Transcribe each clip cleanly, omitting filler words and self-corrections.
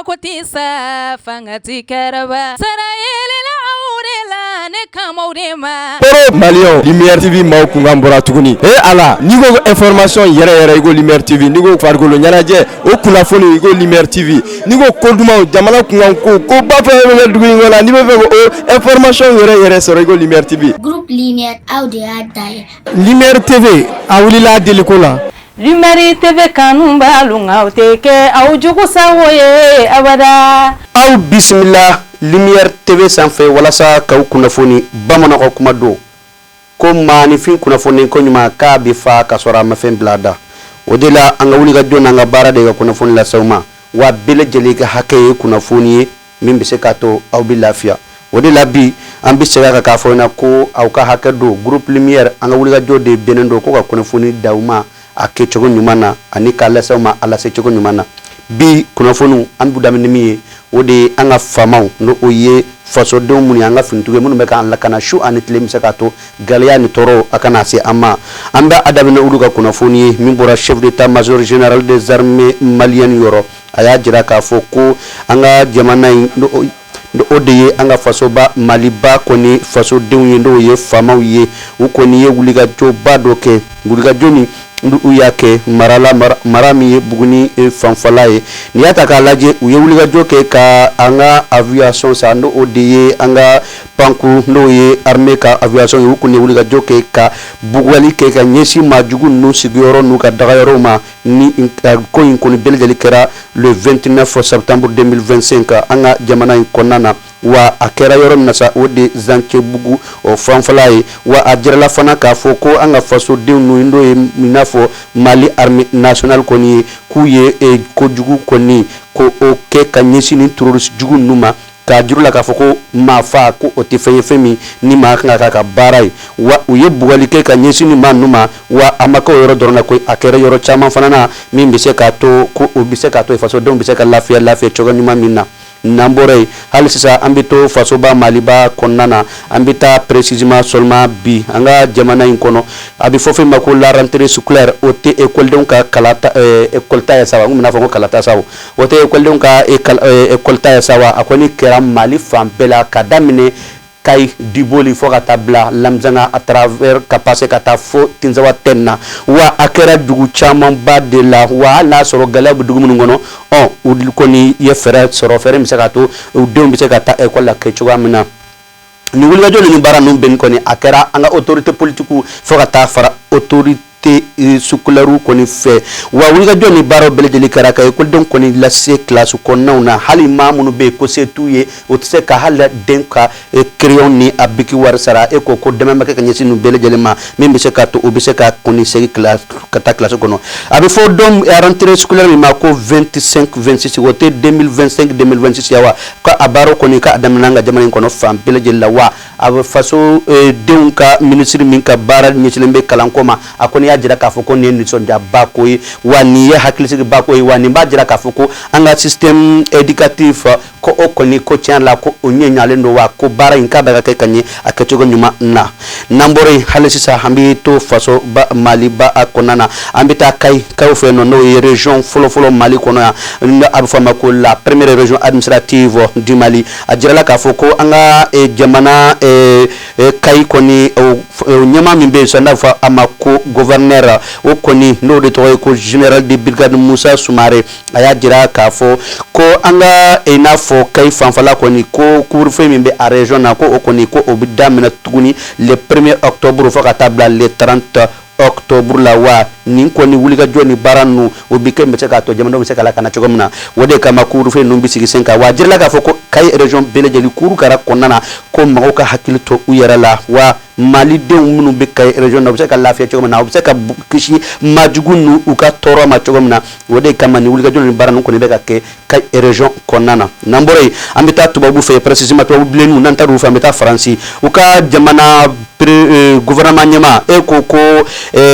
kotisa fangati karaba sarayele la aurela ne kamaurema Malion Lumière TV maw kungambora tuguni ala nigo information yere igo Lumière TV nigo fargolo nyanaje o kunafoni igo Lumière TV nigo koduma jamana kunganko ko ba fa duguni wala ni be o information yere soro igo Lumière TV groupe Lumière audio adai Lumière TV awulila delikola Lumière TV kanumba lunga uteke au jugu sawoye abada aw bismillah Lumière TV sanfɛ walasa kaw kunafoni bamananw kuma do ko maanifin kunafoni ko ɲuma k'a bɛ fa ka sɔrɔ a ma fɛn bila da o de la an ka wuli ka jɔ n'an ka baara de ka kunafoni lasew ma wa bɛɛ lajɛlen ka hakɛ ye kunafoni ye min bɛ se k'a to aw bɛ lafiya o de la bi an bɛ segin a kan k'a fɔ ɲɛna ko aw ka hakɛ do groupe Lumière an ka wuli ka jɔ de bɛnnen do ko ka kunafoni d'aw ma a kɛcogo ɲuman na ani k'a lasew ma a lasecogo ɲuman na bi kunafoniw an b'u daminɛ min ye o de an ka faamaw no o ye fasodenw minnu an ka finitugu minnu bɛ k'an lakana su ani tile bɛ se k'a to gɛlɛya ni tɔɔrɔ a kana se an ma an bɛ a daminɛ olu ka kunnafoni ye min bɔra chef d'état-major général des armées maliennes yɔrɔ a y'a jira k'a fɔ ko an ka jamana in o de ye an ka fasoba maliba kɔni fasodenw ye n'o ye faamaw ye u kɔni ye wulikajɔba dɔ kɛ wulikajɔ nin u y'a kɛ mara min ye Buguni fanfɛla ye n'i y'a ta k'a lajɛ u ye wulikajɔ kɛ ka an ka aviation san n'o de ye an ka panku n'o ye armée ka aviation ye u kɔni ye wulikajɔ kɛ ka buguli kɛ ka ɲɛsin maajugu ninnu sigiyɔrɔ n'u ka dagayɔrɔw ma ni ko in kɔni bɛɛ lajɛlen kɛra le 29 septembre 2025 an ka jamana in kɔnɔna na wa a kɛra yɔrɔ min na sa o de Zancɛbugu o fanfɛla ye wa a jirala fana k'a fɔ ko an ka fasodenw ninnu n'o ye i n'a fɔ Mali armée nationale kɔni ye k'u ye kojugu kɔni ko o kɛ ka ɲɛsin ni terroriste jugu ninnu ma k'a juru la k'a fɔ ko maa fa ko o tɛ fɛn ye fɛn min ni maa kan ka k'a ka baara ye wa u ye bugɔli kɛ ka ɲɛsin ni maa ninnu ma wa a ma kɛ o yɔrɔ dɔrɔn na koyi a kɛra yɔrɔ caman fana na min bɛ se k'a to ko o bɛ se k'a to fasodenw bɛ se ka lafiya cogo ɲuman min na n'an bɔra yen hali sisan an bɛ to fasoba maliba kɔnɔna na an bɛ taa précisément seulement bi an ka jamana in kɔnɔ a bɛ fɔ fɛn ma ko la rentrée scolaire o tɛ écoledenw ka école ta ye sa wa n bɛna fɔ ko kalata sa o tɛ écoledenw ka école ta ye sa wa a kɔni kɛra Mali fan bɛɛ la ka daminɛ Kayi Diboli fo ka taa bila Lamzanga à travers ka passer ka taa fo Tinzawa Tenna wa a kɛra dugu camanba de la wa hali n'a sɔrɔ gɛlɛya bɛ dugu minnu kɔnɔ olu kɔni ye fɛɛrɛ sɔrɔ fɛɛrɛ min bɛ se ka to u denw bɛ se ka taa école la kɛ cogoya min na ni wulikajɔ ni baara ninnu bɛɛ kɔni a kɛra an ka autorité politique fo ka taa fara autorité sukularu kɔni fɛ wa wulikajɔ ni baaraw bɛɛ lajɛlen kɛra ka ekɔlidenw kɔni lase kilasi kɔnɔnaw na hali maa minnu bɛ yen ko se t'u ye o tɛ se ka hali den ka crayon ni a biki wari sara e ko dɛmɛ ma kɛ ka ɲɛsin ninnu bɛɛ lajɛlen ma min bɛ se ka to o bɛ se ka kɔni segin ka taa kilasi kɔnɔ a bɛ fɔ don rentrée scolaire min ma ko 25-26 o tɛ 2025-2026 ya wa ka a baaraw kɔni ka daminɛ an ka jamana in kɔnɔ fan bɛɛ lajɛlen la wa a bɛ faso denw ka ministre min ka baara ɲɛsinnen bɛ kalanko ma a kɔni y'a jira k'a fɔ ko nin ye nisɔndiyaba ko ye wa nin ye hakilisigi ba ko ye wa nin b'a jira k'a fɔ ko an ka système éducatif ko o kɔni ko tiɲɛ la ko o ɲɛɲalen don wa ko baara in k'a bɛ ka kɛ ka ɲɛ a kɛcogo ɲuman na n'an bɔra yen hali sisan an bɛ to faso Maliba a kɔnɔna na an bɛ taa Kayiw fɛ yen nɔ n'o ye région fɔlɔ Mali kɔnɔ yan a bɛ fɔ a ma ko la première région administrative du Mali a jirala k'a fɔ ko an ka jamana Kayi kɔni ɲɛmaa min bɛ yen sisan n'a bɛ fɔ a ma ko gouverneur o kɔni n'o de tɔgɔ ye ko général de brigade Musa Sumare a y'a jira k'a fɔ ko an ka i n'a fɔ Kayi fanfɛla kɔni ko couvre-feu min bɛ a région na ko o kɔni ko o bɛ daminɛ tuguni le 1er octobre fo ka taa bila le 30 octobre la wa nin kɔni wulikajɔ ni baara ninnu o bɛ kɛ bɛ se k'a to jamanaw bɛ se ka lakana cogo min na o de kama couvre-feu ninnu bɛ sigi sen kan wa a jirala k'a fɔ ko Kayi région bɛɛ lajɛlen kurukara kɔnɔna na ko mɔgɔw ka hakili to u yɛrɛ la wa malidenw minnu bɛ Kayi région na u bɛ se ka lafiya cogo min na u bɛ se ka kisi maajugu ninnu u ka tɔɔrɔ ma cogo min na o de kama ni wulikajɔ ni baara ninnu kɔni bɛ ka kɛ Kayi région kɔnɔna na n'an bɔra yen an bɛ taa tubabu fɛ précisément tubabu bilenninw n'an taara u fɛ an bɛ taa Faransi u ka jamana gouvernement ɲɛmaa e ko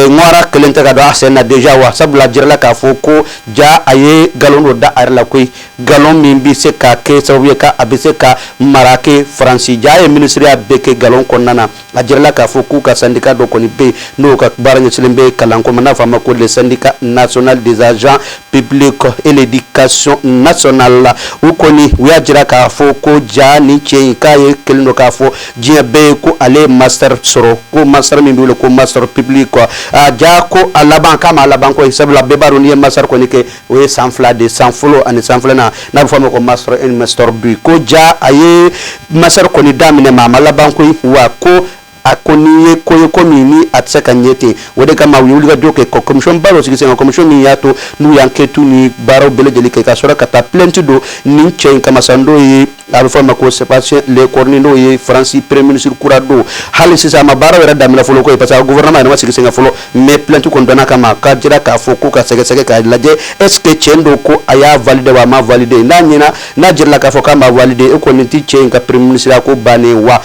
ŋwara kelen tɛ ka don a sen na déjà wa sabula jirala k'a fɔ ko ja a ye galon dɔ da a yɛrɛ la koyi galon min bɛ se ka kɛ sababu ye ka a bɛ se ka mara kɛ Faransi ja a ye ministeriya bɛɛ kɛ galon kɔnɔna na a jirala k'a fɔ k'u ka syndicat dɔ kɔni bɛ yen n'o ka baara ɲɛsinnen bɛ kalanko ma n'a fɔ a ma ko le syndicat national des agents publics et l'éducation nationale la u kɔni u y'a jira k'a fɔ ko ja ni cɛ in k'a ye kelen dɔ k'a fɔ diɲɛ bɛɛ ye ko ale ye master sɔrɔ ko master min bɛ wele ko master public a ja ko a laban k'a ma laban ko sabula bɛɛ b'a dɔn n'i ye master kɔni kɛ o ye san 2 de san fɔlɔ ani san filanan n'a bɛ fɔ a ma ko master 1 master 2 ko ja a ye master kɔni daminɛ ma a ma laban koyi wa ko a ko ni ye ko ye ko min ni a tɛ se ka ɲɛ ten o de kama u ye wulikajɔ kɛ ka commission ba dɔ sigi sen kan commission min y'a to n'u y'an kɛtu ni baaraw bɛɛ lajɛlen kɛ ka sɔrɔ ka taa plainte don nin cɛ in kama sa n'o ye a bɛ fɔ a ma ko Sébastien Lecornu n'o ye Faransi premier ministre kura don hali sisan a ma baaraw yɛrɛ daminɛ fɔlɔ ko ye parce que gouvernement yɛrɛ ma sigi sen kan fɔlɔ mais plainte kɔni donna kama k'a jira k'a fɔ ko ka sɛgɛsɛgɛ k'a lajɛ est ce que cɛ don ko a y'a validé wa a ma validé n'a ɲɛna n'a jirala k'a fɔ k'a ma validé e kɔni ti cɛ in ka premier ministre ko bannen wa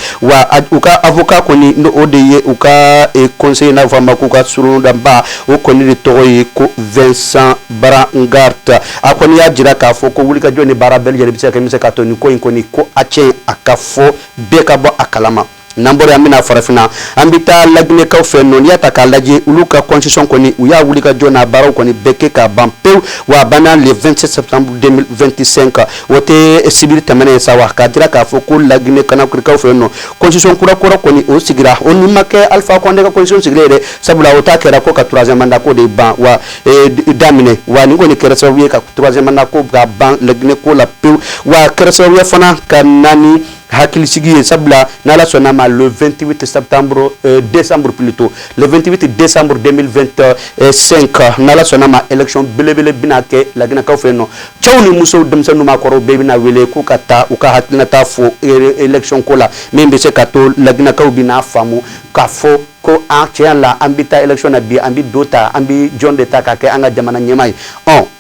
u ka avocat kɔni o de ye u ka conseiller n'a fɔ a ma k'u ka surundanba o kɔni de tɔgɔ ye ko Vincent Brangart a kɔni y'a jira k'a fɔ ko wulikajɔ ni baara bɛɛ lajɛlen bɛ se ka kɛ min bɛ se ka to nin ko in kɔni ko a cɛ a ka fɔ bɛɛ ka bɔ a kalama n'an bɔra an bɛna farafinna an bɛ taa laginɛkaw fɛ nɔ n'i y'a ta k'a lajɛ olu ka constitution kɔni u y'a wulikajɔ n'a baaraw kɔni bɛɛ kɛ k'a ban pewu wa a banna le 27 septembre 2025 o tɛ sibiri tɛmɛnen sa wa k'a jira k'a fɔ ko laginɛ kanakurikaw fɛ nɔ constitution kura kɔni o sigira o ni ma kɛ Alpha Condé ka constitution sigilen yɛrɛ sabula o ta kɛra ko ka troisième mandat ko de ban wa daminɛ wa nin kɔni kɛra sababu ye ka troisième mandat ko ka ban laginɛ ko la pewu wa kɛra sababu ye fana ka naani hakili sigi ye sabula n'ala sɔnna ma le 28 septembre décembre plutôt le 28 décembre 2025 n'ala sɔnna ma élection belebele bina kɛ laginɛkaw fɛ nɔ cɛw ni musow denmisɛnninw maakɔrɔw bɛɛ bina wele k'u ka taa u ka hakilinata fɔ élection ko la min bɛ se ka to laginɛkaw bina faamu k'a fɔ ko an tiɲɛ la an bɛ taa élection na bi an bɛ do ta an bɛ jɔn de ta k'a kɛ an ka jamana ɲɛmaa ye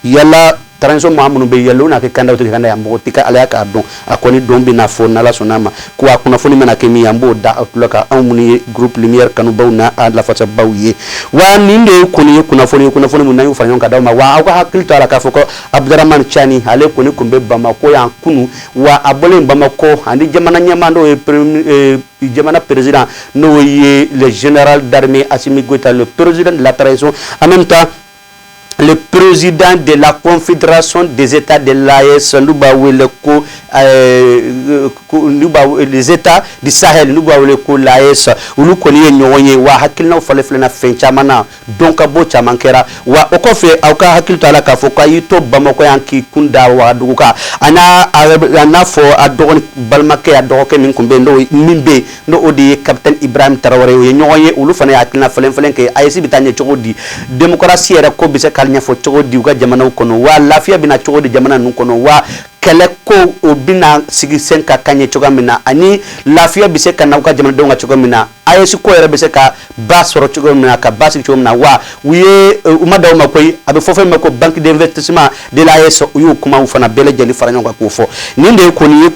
yala transition maa minnu bɛ yɛlɛ u n'a kɛ kanda o tɛ kanda yan mɔgɔ tɛ ka ala y'a k'a dɔn a kɔni dɔn bɛ n'a fɔ n'ala sɔnn'a ma ko a kunnafoni mana kɛ min ye an b'o da aw tulo kan anw minnu ye groupe lumière kanubaw n'a lafasabaw ye wa nin de ye kɔni ye kunnafoni min n'an y'o fara ɲɔgɔn kan d'aw ma wa aw ka hakili to a la k'a fɔ ko Abdramane Tchani ale kɔni tun bɛ Bamako yan kunu wa a bɔlen Bamako ani jamana ɲɛmaa dɔw ye jamana président n'o ye le général d'armée Assimi Goïta le président de la transition en même temps le président de la Confédération des États de l'AES, les États du Sahel, nous avons l'AES, nous connaissons wa hakilna fale flena fenchamana donc abo chamankera wa okofe auka hakilto ala ka foka yito Bamako yanki kunda wa duka ana fo adon balmake adoke min kumbe ndo mimbe no odi capitaine Ibrahim Traoré ye nyoye ulu fana hakilna falen ke ayesi bitanye chogodi démocratie era ko bise kalnya fo chogodi uga jamana ukono wa lafia bina chogodi jamana nukono wa kɛlɛ ko o bina sigi sen ka kaɲɛ cogoya min na ani lafiya bɛ se ka na u ka jamanadenw ka cogoya min na AES ko yɛrɛ bɛ se ka ba sɔrɔ cogoya min na ka ba sigi cogo min na wa u ye u ma da u ma koyi a bɛ fɔ fɛn min ma ko banque d'investissement de l'AES u y'o kumaw fana bɛɛ lajɛlen fara ɲɔgɔn kan k'o fɔ nin de ye kɔni ye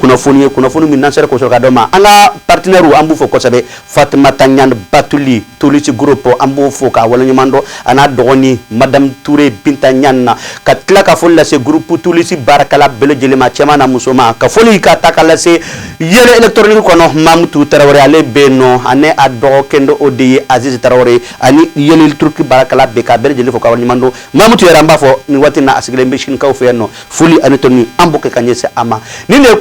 kunnafoni min n'an sera k'o sɔrɔ ka dɔn ma an ka partenaire an b'u fɔ kosɛbɛ Fatumata Ɲani Batuli Tolisi groupe an b'o fɔ k'a waleɲuman dɔn a n'a dɔgɔnin Madame Touré Binta Ɲani na ka tila ka foli lase groupe Tolisi baarakɛla bɛɛ lajɛlen ma cɛman na muso ma ka foli ka ta ka lase yɛlɛ électronique kɔnɔ Mamutu Tarawele ale bɛ yen nɔ ani a dɔgɔkɛ dɔ o de ye Aziz Tarawele ani yɛlɛ électronique baarakɛla bɛɛ ka bɛɛ lajɛlen fɔ ka waleɲuman dɔn Mamutu yɛrɛ an b'a fɔ nin waati in na a sigilen bɛ Sinikaw fɛ yan nɔ foli ani tɔni an b'o kɛ ka ɲɛsin a ma nin de ye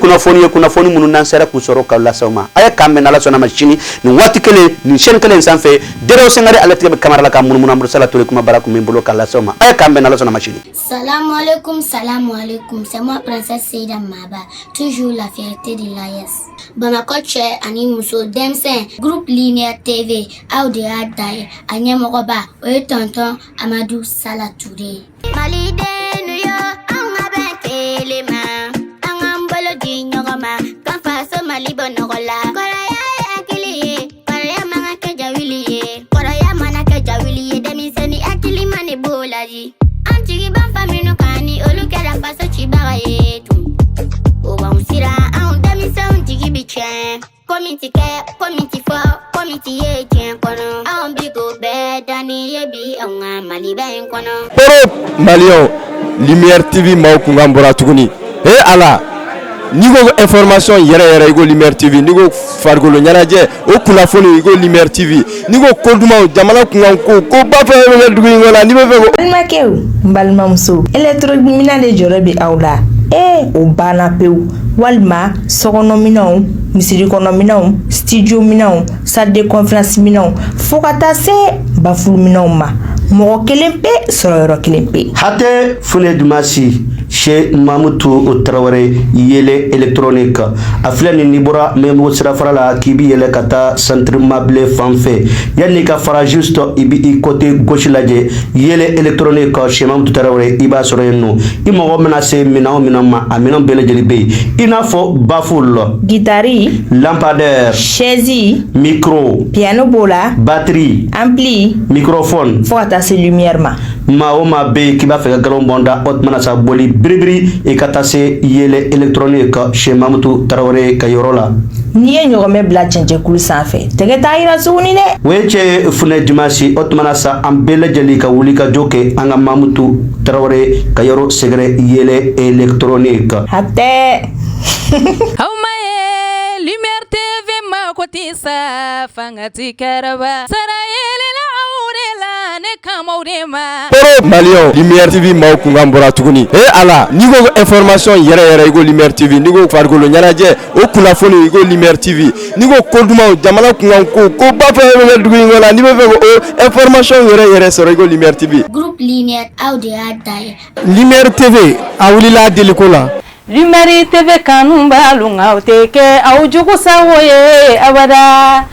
kunnafoni minnu n'an sera k'u sɔrɔ k'aw lase aw ma a ye k'an bɛn n'Ala sɔnna ma sini nin waati kelen nin chaîne kelen sanfɛ Dero Sengare ale tigɛ bɛ kamara la ka munumunu an bolo Sala Touré kuma bara kun bɛ n bolo k'a lase aw ma a ye k'an bɛn n'Ala sɔnna ma sini. Salam alaikum, c'est moi princesse Seyda Maba, toujours la fierté de l'AES. Bamako Tchè ani muso denmisɛn groupe Lumière TV aw de y'a da ye a ɲɛmɔgɔba o ye tonton Amadou Sala Touré. Maliden yo an ka bɛn kelen ma an k'an bolo di ɲɔgɔn ma k'an faso Mali bɔ nɔgɔ la. Kɔrɔya ye hakili ye kɔrɔya man ka kɛ jawili ye kɔrɔya mana kɛ jawili ye denmisɛnnin hakili ma ne b'o laji. An jigi b'an fa minnu kan ni olu kɛra faso cibaga ye tun. O b'anw siran anw denmisɛnw jigi bi tiɲɛ. Komi ti kɛ komi ti fɔ komi ti ye tiɲɛ kɔnɔ. Anw bi ko bɛɛ danni ye bi anw ka Maliba in kɔnɔ. Europe Malien Lumière TV maaw kun kan bɔra tuguni. Ala n'i ko information yɛrɛ i ko Lumière TV n'i ko farikolo ɲɛnajɛ o kunnafoni i ko Lumière TV n'i ko ko duman jamana kunkan ko ba fɛn bɛ kɛ dugu in kɔnɔ n'i bɛ fɛ ko. balimakɛw n balimamuso électronique de jɔyɔrɔ bɛ aw la o banna pewu walima sokɔnɔminɛnw misiri kɔnɔminɛnw studio minɛnw salle de conférence minɛnw fo ka taa se bafuluminɛnw ma mɔgɔ kelen pe sɔrɔ yɔrɔ kelen pe. hatɛ fune dumasi Cheikh Mamutu Traoré yele électronique a filɛ ni bɔra Membo sirafara la k'i bi yɛlɛ ka taa centre mable fan fɛ yanni ka fara juste i bi i côté gauche lajɛ yele électronique Cheikh Mamutu Traoré i b'a sɔrɔ yen nɔ i mɔgɔ mina se minɛn o minɛn ma a minɛn bɛɛ lajɛlen bɛ yen i n'a fɔ baffle guitare lampadaire chaise micro piano b'o la batterie ampli microphone fo ka taa se lumière ma maa o maa bɛ yen k'i b'a fɛ ka galon bɔnda o tumana sa boli biribiri i ka taa se yele électronique Cheikh Mamutu Traoré ka yɔrɔ la n'i ye ɲɔgɔnmɛ bila cɛncɛnkulu sanfɛ tɛgɛ t'a yira tuguni dɛ o ye cɛ ye funɛ dimanche o tumana sa an bɛɛ lajɛlen ka wuli ka jɔ kɛ an ka Mamutu Traoré ka yɔrɔ sɛgɛrɛ yele électronique hatɛ aw ma ye Lumière TV ma ko ti sa fangati karaba sara yele la aw de la ne kamaw de ma Malion Lumière TV maaw kunkan bɔra tuguni ala n'i ko information yɛrɛ i ko Lumière TV n'i ko farikolo ɲɛnajɛ o kunnafoni i ko Lumière TV n'i ko ko duman jamana kunkan ko ba fɛn bɛ kɛ dugu in kɔnɔ n'i bɛ fɛ ko information yɛrɛ sɔrɔ i ko Lumière TV. Groupe Lumière aw de y'a da ye. Lumière TV a wulila deliko la. Lumière TV kanu b'alu nka o tɛ kɛ aw jugu sago ye abada.